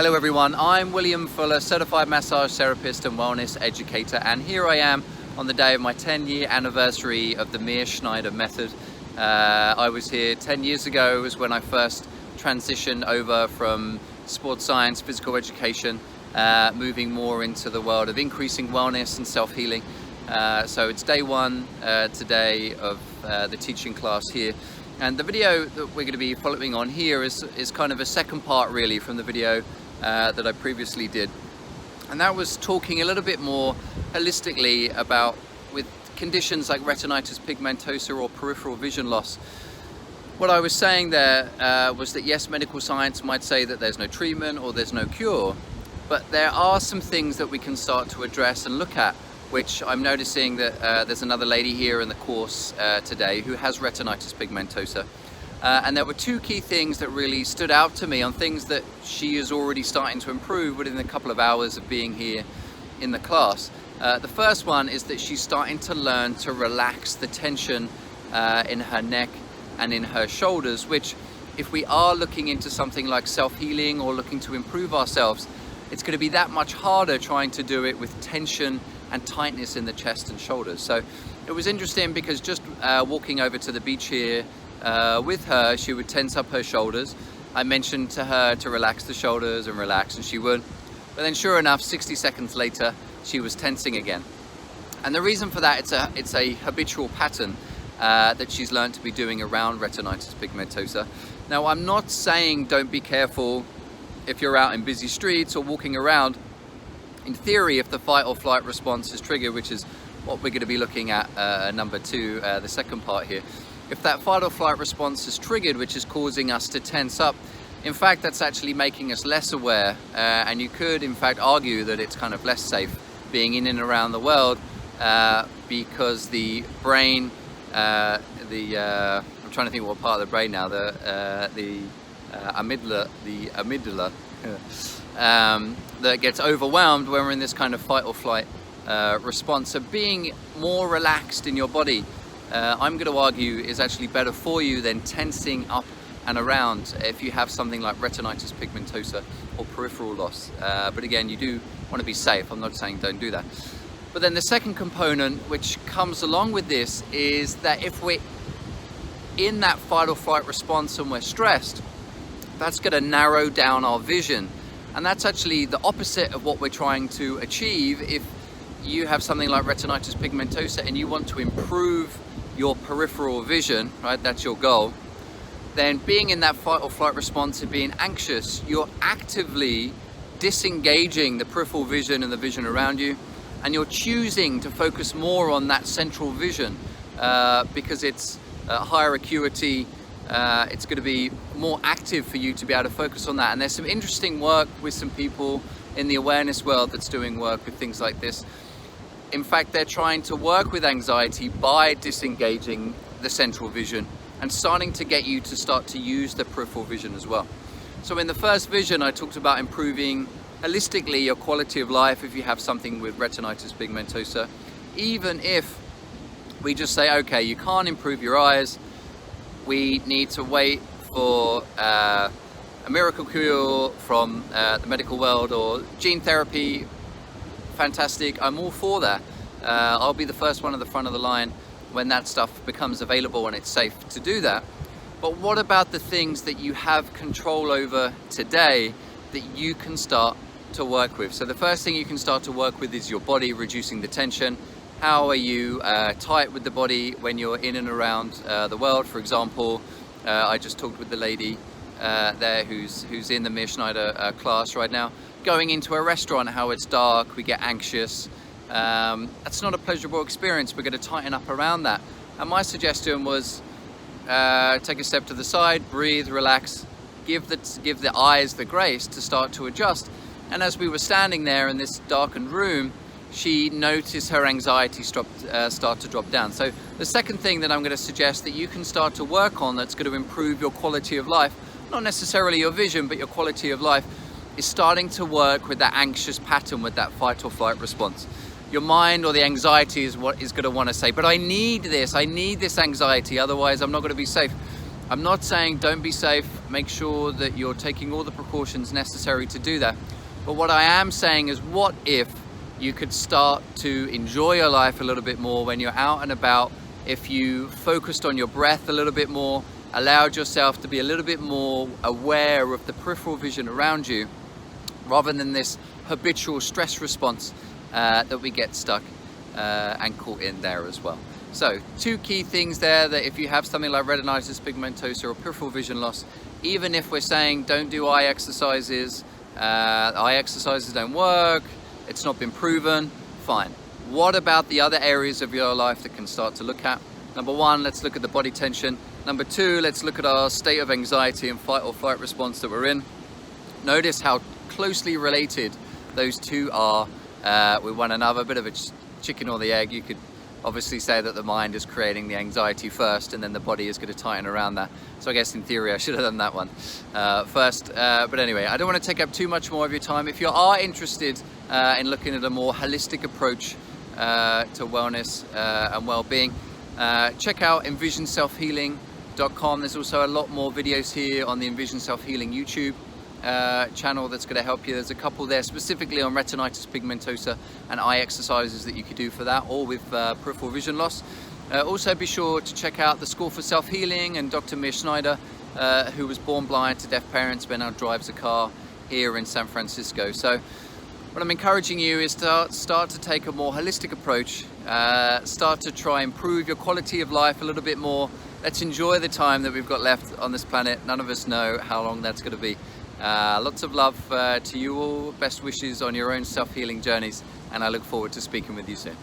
Hello everyone, I'm William Fuller, certified massage therapist and wellness educator, and here I am on the day of my 10-year anniversary of the Mears-Schneider method. I was here 10 years ago. It was when I first transitioned over from sports science, physical education, moving more into the world of increasing wellness and self-healing. So it's day one today of the teaching class here. And the video that we're going to be following on here is kind of a second part really from the video that I previously did. And that was talking a little bit more holistically about with conditions like retinitis pigmentosa or peripheral vision loss. What I was saying there was that yes, medical science might say that there's no treatment or there's no cure, but there are some things that we can start to address and look at, which I'm noticing that there's another lady here in the course today who has retinitis pigmentosa. And there were two key things that really stood out to me on things that she is already starting to improve within a couple of hours of being here in the class. The first one is that she's starting to learn to relax the tension in her neck and in her shoulders, which if we are looking into something like self-healing or looking to improve ourselves, it's going to be that much harder trying to do it with tension and tightness in the chest and shoulders. So it was interesting because just walking over to the beach here with her, she would tense up her shoulders. I mentioned to her to relax the shoulders and relax, and she would. But then sure enough, 60 seconds later, she was tensing again. And the reason for that, it's a habitual pattern that she's learned to be doing around retinitis pigmentosa. Now, I'm not saying don't be careful if you're out in busy streets or walking around. In theory, if the fight or flight response is triggered, which is what we're going to be looking at number two, the second part here. If that fight or flight response is triggered, which is causing us to tense up, in fact, that's actually making us less aware. And you could, in fact, argue that it's kind of less safe being in and around the world because the brain, I'm trying to think what part of the brain now, the amygdala, that gets overwhelmed when we're in this kind of fight or flight response. So being more relaxed in your body, I'm going to argue, is actually better for you than tensing up and around if you have something like retinitis pigmentosa or peripheral loss. But again, you do want to be safe. I'm not saying don't do that. But then the second component which comes along with this is that if we're in that fight or flight response and we're stressed, that's going to narrow down our vision. And that's actually the opposite of what we're trying to achieve. If you have something like retinitis pigmentosa and you want to improve your peripheral vision, right, that's your goal, then being in that fight or flight response and being anxious, you're actively disengaging the peripheral vision and the vision around you, and you're choosing to focus more on that central vision because it's higher acuity. It's going to be more active for you to be able to focus on that. And there's some interesting work with some people in the awareness world that's doing work with things like this. In fact, they're trying to work with anxiety by disengaging the central vision and starting to get you to start to use the peripheral vision as well. So in the first vision, I talked about improving holistically your quality of life if you have something with retinitis pigmentosa. Even if we just say, okay, you can't improve your eyes, we need to wait for a miracle cure from the medical world or gene therapy. Fantastic, I'm all for that. I'll be the first one at the front of the line when that stuff becomes available and it's safe to do that. But what about the things that you have control over today that you can start to work with? So the first thing you can start to work with is your body, reducing the tension. How are you tight with the body when you're in and around the world? For example, I just talked with the lady there who's in the Mears-Schneider class right now. Going into a restaurant, how it's dark, we get anxious. That's not a pleasurable experience. We're going to tighten up around that. And my suggestion was take a step to the side, breathe, relax, give the eyes the grace to start to adjust. And as we were standing there in this darkened room, she noticed her anxiety start to drop down. So the second thing that I'm going to suggest that you can start to work on that's going to improve your quality of life, not necessarily your vision, but your quality of life, is starting to work with that anxious pattern, with that fight or flight response. Your mind or the anxiety is what is going to want to say, but I need this anxiety, otherwise I'm not going to be safe. I'm not saying don't be safe. make sure that you're taking all the precautions necessary to do that. But what I am saying is, what if you could start to enjoy your life a little bit more when you're out and about, if you focused on your breath a little bit more, allowed yourself to be a little bit more aware of the peripheral vision around you, rather than this habitual stress response that we get stuck and caught in there as well. So 2 key things there, that if you have something like retinitis pigmentosa or peripheral vision loss, even if we're saying don't do eye exercises don't work, it's not been proven, fine. What about the other areas of your life that can start to look at? Number 1, let's look at the body tension. Number 2, let's look at our state of anxiety and fight or flight response that we're in. Notice how closely related those 2 are with one another. A bit of a chicken or the egg. You could obviously say that the mind is creating the anxiety first, and then the body is going to tighten around that. So I guess in theory I should have done that one first. But anyway, I don't want to take up too much more of your time. If you are interested in looking at a more holistic approach to wellness and well-being, check out envisionselfhealing.com. There's also a lot more videos here on the Envision Self-Healing YouTube channel that's going to help you. There's a couple there specifically on retinitis pigmentosa and eye exercises that you could do for that, or with peripheral vision loss. Also be sure to check out the School for Self-Healing and Dr. Mir Schneider, who was born blind to deaf parents but now drives a car here in San Francisco. So what I'm encouraging you is to start to take a more holistic approach, start to try and improve your quality of life a little bit more. Let's enjoy the time that we've got left on this planet. None of us know how long that's going to be. Lots of love to you all, best wishes on your own self-healing journeys, and I look forward to speaking with you soon.